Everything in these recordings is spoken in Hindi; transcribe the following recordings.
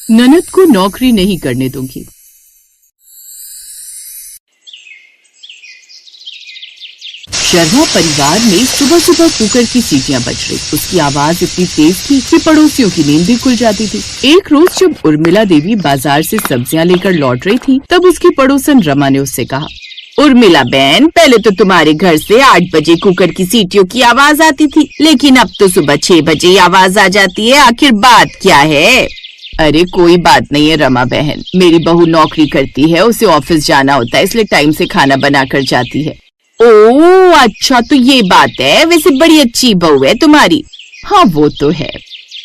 ननद को नौकरी नहीं करने दूंगी। शर्मा परिवार में सुबह सुबह कुकर की सीटियां बज रही। उसकी आवाज इतनी तेज थी कि पड़ोसियों की नींद भी खुल जाती थी। एक रोज जब उर्मिला देवी बाजार से सब्जियां लेकर लौट रही थी, तब उसकी पड़ोसन रमा ने उससे कहा, उर्मिला बहन, पहले तो तुम्हारे घर से 8 बजे कुकर की सीटियों की आवाज आती थी, लेकिन अब तो सुबह 6 बजे आवाज आ जाती है। आखिर बात क्या है? अरे कोई बात नहीं है रमा बहन, मेरी बहू नौकरी करती है, उसे ऑफिस जाना होता है, इसलिए टाइम से खाना बना कर जाती है। ओह अच्छा, तो ये बात है। वैसे बड़ी अच्छी बहू है तुम्हारी। हाँ वो तो है।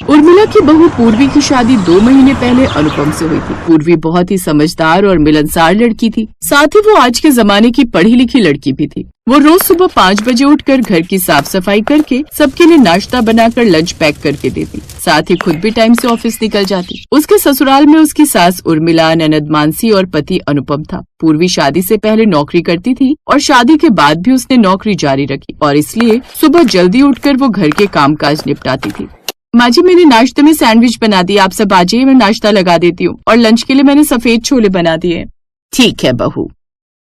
उर्मिला की बहू पूर्वी की शादी 2 महीने पहले अनुपम से हुई थी। पूर्वी बहुत ही समझदार और मिलनसार लड़की थी। साथ ही वो आज के जमाने की पढ़ी लिखी लड़की भी थी। वो रोज सुबह 5 बजे उठकर घर की साफ सफाई करके सबके लिए नाश्ता बनाकर लंच पैक करके देती। साथ ही खुद भी टाइम से ऑफिस निकल जाती। उसके ससुराल में उसकी सास उर्मिला, ननद मानसी और पति अनुपम था। पूर्वी शादी से पहले नौकरी करती थी और शादी के बाद भी उसने नौकरी जारी रखी और इसलिए सुबह जल्दी उठकर वो घर के कामकाज निपटाती थी। माँ जी, मैंने नाश्ते में सैंडविच बना दिया, आप सब आ जाइए, मैं नाश्ता लगा देती हूँ। और लंच के लिए मैंने सफेद छोले बना दिए। ठीक है बहू।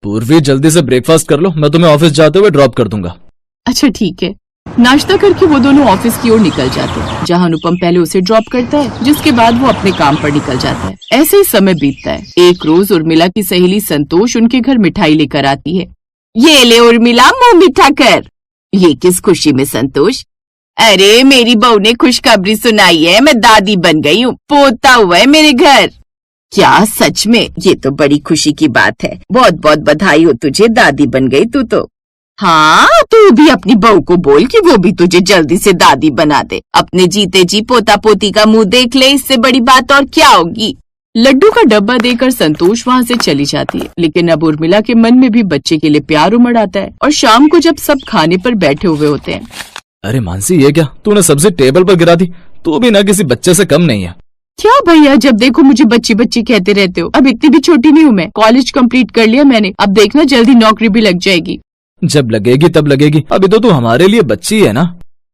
पूर्वी जल्दी से ब्रेकफास्ट कर लो, मैं तुम्हें ऑफिस जाते हुए ड्रॉप कर दूंगा। अच्छा ठीक है। नाश्ता करके वो दोनों ऑफिस की ओर निकल जाते हैं, जहाँ अनुपम पहले उसे ड्रॉप करता है, जिसके बाद वो अपने काम पर निकल जाता है। ऐसे ही समय बीतता है। एक रोज उर्मिला की सहेली संतोष उनके घर मिठाई लेकर आती है। ये ले उर्मिला, मुंह मीठा कर। ये किस खुशी में संतोष? अरे मेरी बहू ने खुशखबरी सुनाई है, मैं दादी बन गई हूँ, पोता हुआ है मेरे घर। क्या सच में? ये तो बड़ी खुशी की बात है। बहुत बहुत बधाई हो तुझे, दादी बन गई तू तो। हाँ, तू भी अपनी बहू को बोल कि वो भी तुझे जल्दी से दादी बना दे। अपने जीते जी पोता पोती का मुंह देख ले, इससे बड़ी बात और क्या होगी। लड्डू का डब्बा देकर संतोष वहाँ से चली जाती है, लेकिन अब उर्मिला के मन में भी बच्चे के लिए प्यार उमड़ आता है। और शाम को जब सब खाने पर बैठे हुए होते हैं। अरे मानसी, ये क्या, तूने सब्जी टेबल पर गिरा दी? तू भी ना किसी बच्चे से कम नहीं है। क्या भैया, जब देखो मुझे बच्ची बच्ची कहते रहते हो। अब इतनी भी छोटी नहीं हूँ मैं, कॉलेज कंप्लीट कर लिया मैंने। अब देखना जल्दी नौकरी भी लग जाएगी। जब लगेगी तब लगेगी, अभी तो तू हमारे लिए बच्ची है ना।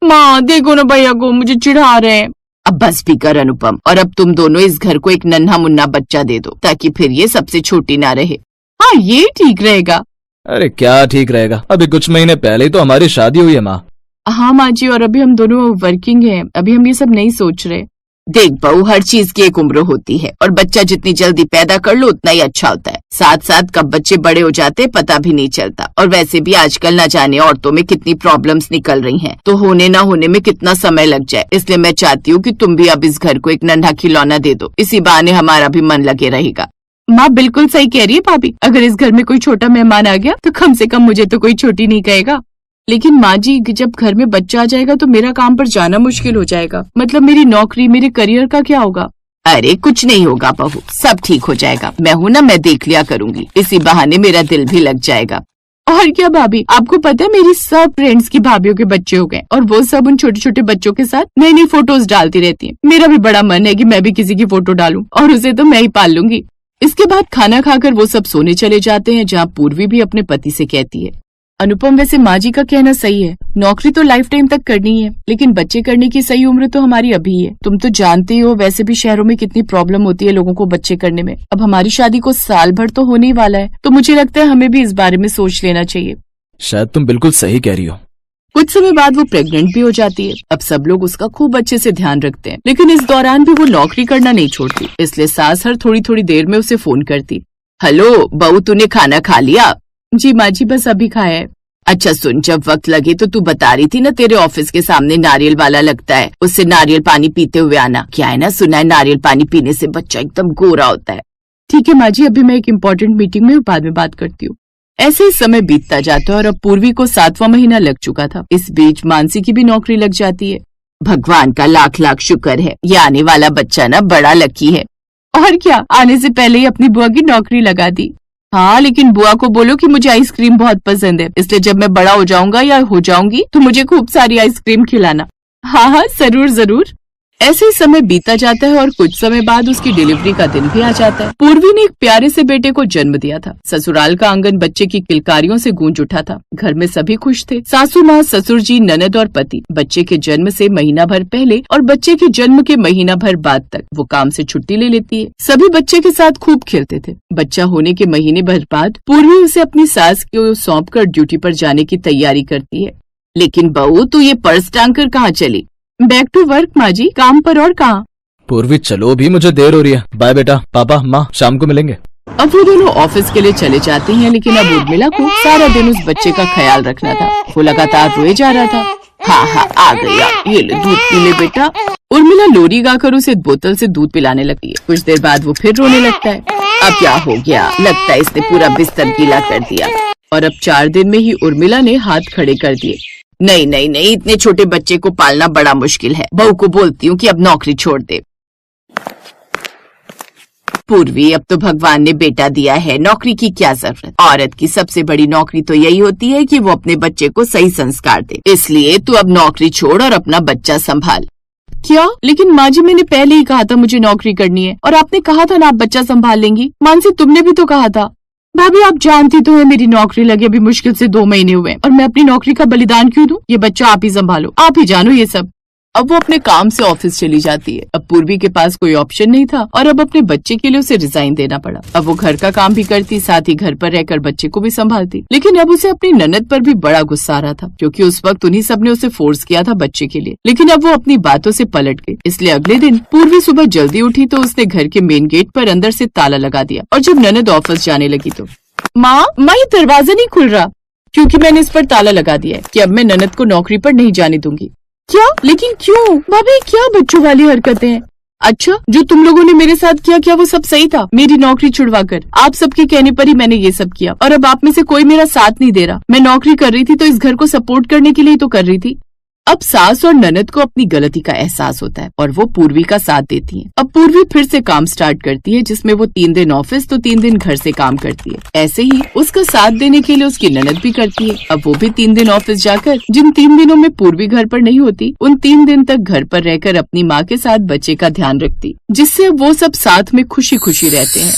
माँ देखो ना भैया को, मुझे चिढ़ा रहे हैं। अब बस भी कर अनुपम, और अब तुम दोनों इस घर को एक नन्हा मुन्ना बच्चा दे दो, ताकि फिर ये सबसे छोटी ना रहे। हाँ ये ठीक रहेगा। अरे क्या ठीक रहेगा, अभी कुछ महीने पहले ही तो हमारी शादी हुई है माँ। हाँ माँ जी, और अभी हम दोनों वर्किंग हैं, अभी हम ये सब नहीं सोच रहे। देख बहू, हर चीज की एक उम्र होती है, और बच्चा जितनी जल्दी पैदा कर लो उतना ही अच्छा होता है। साथ साथ कब बच्चे बड़े हो जाते पता भी नहीं चलता। और वैसे भी आजकल न जाने औरतों में कितनी प्रॉब्लम्स निकल रही हैं, तो होने न होने में कितना समय लग जाए। इसलिए मैं चाहती हूँ कि तुम भी अब इस घर को एक नन्हा खिलौना दे दो, इसी बहाने हमारा भी मन लगे रहेगा। माँ बिल्कुल सही कह रही है भाभी, अगर इस घर में कोई छोटा मेहमान आ गया तो कम से कम मुझे तो कोई छोटी नहीं कहेगा। लेकिन माँ जी, जब घर में बच्चा आ जाएगा तो मेरा काम पर जाना मुश्किल हो जाएगा। मतलब मेरी नौकरी, मेरे करियर का क्या होगा? अरे कुछ नहीं होगा बहू, सब ठीक हो जाएगा। मैं हूँ ना, मैं देख लिया करूंगी, इसी बहाने मेरा दिल भी लग जाएगा। और क्या भाभी, आपको पता है मेरी सब फ्रेंड्स की भाभीियों के बच्चे हो गए, और वो सब उन छोटे छोटे बच्चों के साथ नई नई फोटोज डालती रहती हैं। मेरा भी बड़ा मन है कि मैं भी किसी की फोटो डालूं, और उसे तो मैं ही पाल लूंगी। इसके बाद खाना खाकर वो सब सोने चले जाते हैं, जहाँ पूर्वी भी अपने पति से कहती है, अनुपम वैसे माँ जी का कहना सही है, नौकरी तो लाइफ टाइम तक करनी है, लेकिन बच्चे करने की सही उम्र तो हमारी अभी है। तुम तो जानती हो वैसे भी शहरों में कितनी प्रॉब्लम होती है लोगों को बच्चे करने में। अब हमारी शादी को साल भर तो होने ही वाला है, तो मुझे लगता है हमें भी इस बारे में सोच लेना चाहिए। शायद तुम बिल्कुल सही कह रही हो। कुछ समय बाद वो प्रेग्नेंट भी हो जाती है। अब सब लोग उसका खूब अच्छे से ध्यान रखते हैं, लेकिन इस दौरान भी वो नौकरी करना नहीं छोड़ती। इसलिए सास हर थोड़ी थोड़ी देर में उसे फोन करती, हेलो बहू, तूने खाना खा लिया? जी माँ जी, बस अभी खाया है। अच्छा सुन, जब वक्त लगे तो तू बता रही थी ना तेरे ऑफिस के सामने नारियल वाला लगता है, उससे नारियल पानी पीते हुए आना। क्या है ना, सुना है नारियल पानी पीने से बच्चा एकदम गोरा होता है। ठीक है माँ जी, अभी मैं एक इम्पोर्टेंट मीटिंग में, बाद में बात करती हूँ। ऐसे ही समय बीतता जाता है और अब पूर्वी को 7वां महीना लग चुका था। इस बीच मानसी की भी नौकरी लग जाती है। भगवान का लाख लाख शुक्र है, ये आने वाला बच्चा ना बड़ा लकी है। और क्या, आने से पहले ही अपनी बुआ की नौकरी लगा दी। हाँ, लेकिन बुआ को बोलो कि मुझे आइसक्रीम बहुत पसंद है, इसलिए जब मैं बड़ा हो जाऊंगा या हो जाऊंगी तो मुझे खूब सारी आइसक्रीम खिलाना। हाँ हाँ, जरूर जरूर। ऐसे ही समय बीता जाता है और कुछ समय बाद उसकी डिलीवरी का दिन भी आ जाता है। पूर्वी ने एक प्यारे से बेटे को जन्म दिया था। ससुराल का आंगन बच्चे की किलकारियों से गूंज उठा था। घर में सभी खुश थे। सासू माँ, ससुर जी, ननद और पति। बच्चे के जन्म से महीना भर पहले और बच्चे के जन्म के महीना भर बाद तक वो काम से छुट्टी ले लेती है। सभी बच्चे के साथ खूब खेलते थे। बच्चा होने के महीने भर बाद पूर्वी उसे अपनी सास को सौंप कर ड्यूटी पर जाने की तैयारी करती है। लेकिन बहू, तू ये पर्स टांग कर कहाँ चली? बैक टू वर्क माँ जी, काम पर। और कहाँ? पूर्वी चलो, भी मुझे देर हो रही है। बाय बेटा, पापा, माँ, शाम को मिलेंगे। अब वो दोनों ऑफिस के लिए चले जाते हैं, लेकिन अब उर्मिला को सारा दिन उस बच्चे का ख्याल रखना था। वो लगातार रोए जा रहा था। हाँ, आ गया, ये ले दूध पी ले बेटा। उर्मिला लोरी गाकर उसे बोतल से दूध पिलाने लगती है। कुछ देर बाद वो फिर रोने लगता है। अब क्या हो गया? लगता है इसने पूरा बिस्तर गीला कर दिया। और अब 4 दिन में ही उर्मिला ने हाथ खड़े कर दिए। नहीं, इतने छोटे बच्चे को पालना बड़ा मुश्किल है। बहू को बोलती हूँ कि अब नौकरी छोड़ दे। पूर्वी, अब तो भगवान ने बेटा दिया है, नौकरी की क्या जरूरत? औरत की सबसे बड़ी नौकरी तो यही होती है कि वो अपने बच्चे को सही संस्कार दे। इसलिए तू अब नौकरी छोड़ और अपना बच्चा संभाल। क्या? लेकिन माँ जी, मैंने पहले ही कहा था मुझे नौकरी करनी है, और आपने कहा था ना आप बच्चा संभाल लेंगी। मानसी, तुमने भी तो कहा था। भाभी, आप जानती तो है मेरी नौकरी लगे अभी मुश्किल से 2 महीने हुए, और मैं अपनी नौकरी का बलिदान क्यों दूं? ये बच्चा आप ही संभालो, आप ही जानो ये सब। अब वो अपने काम से ऑफिस चली जाती है। अब पूर्वी के पास कोई ऑप्शन नहीं था और अब अपने बच्चे के लिए उसे रिजाइन देना पड़ा। अब वो घर का काम भी करती, साथ ही घर पर रहकर बच्चे को भी संभालती। लेकिन अब उसे अपनी ननद पर भी बड़ा गुस्सा आ रहा था, क्योंकि उस वक्त उन्हीं सब ने उसे फोर्स किया था बच्चे के लिए। लेकिन अब वो अपनी बातों से पलट गई। इसलिए अगले दिन पूर्वी सुबह जल्दी उठी तो उसने घर के मेन गेट पर अंदर से ताला लगा दिया। और जब ननद ऑफिस जाने लगी तो माँ, ये दरवाजा नहीं खुल रहा, क्योंकि मैंने इस पर ताला लगा दिया है कि अब मैं ननद को नौकरी पर नहीं जाने दूंगी। क्या? लेकिन क्यों? भाभी, क्या बच्चों वाली हरकतें हैं? अच्छा, जो तुम लोगों ने मेरे साथ किया, क्या वो सब सही था? मेरी नौकरी छुड़वाकर आप सबके कहने पर ही मैंने ये सब किया, और अब आप में से कोई मेरा साथ नहीं दे रहा। मैं नौकरी कर रही थी तो इस घर को सपोर्ट करने के लिए तो कर रही थी। अब सास और ननद को अपनी गलती का एहसास होता है और वो पूर्वी का साथ देती है। अब पूर्वी फिर से काम स्टार्ट करती है, जिसमें वो 3 दिन ऑफिस तो 3 दिन घर से काम करती है। ऐसे ही उसका साथ देने के लिए उसकी ननद भी करती है। अब वो भी 3 दिन ऑफिस जाकर, जिन 3 दिनों में पूर्वी घर पर नहीं होती, उन 3 दिन तक घर पर रहकर अपनी माँ के साथ बच्चे का ध्यान रखती, जिससे अब वो सब साथ में खुशी खुशी रहते हैं।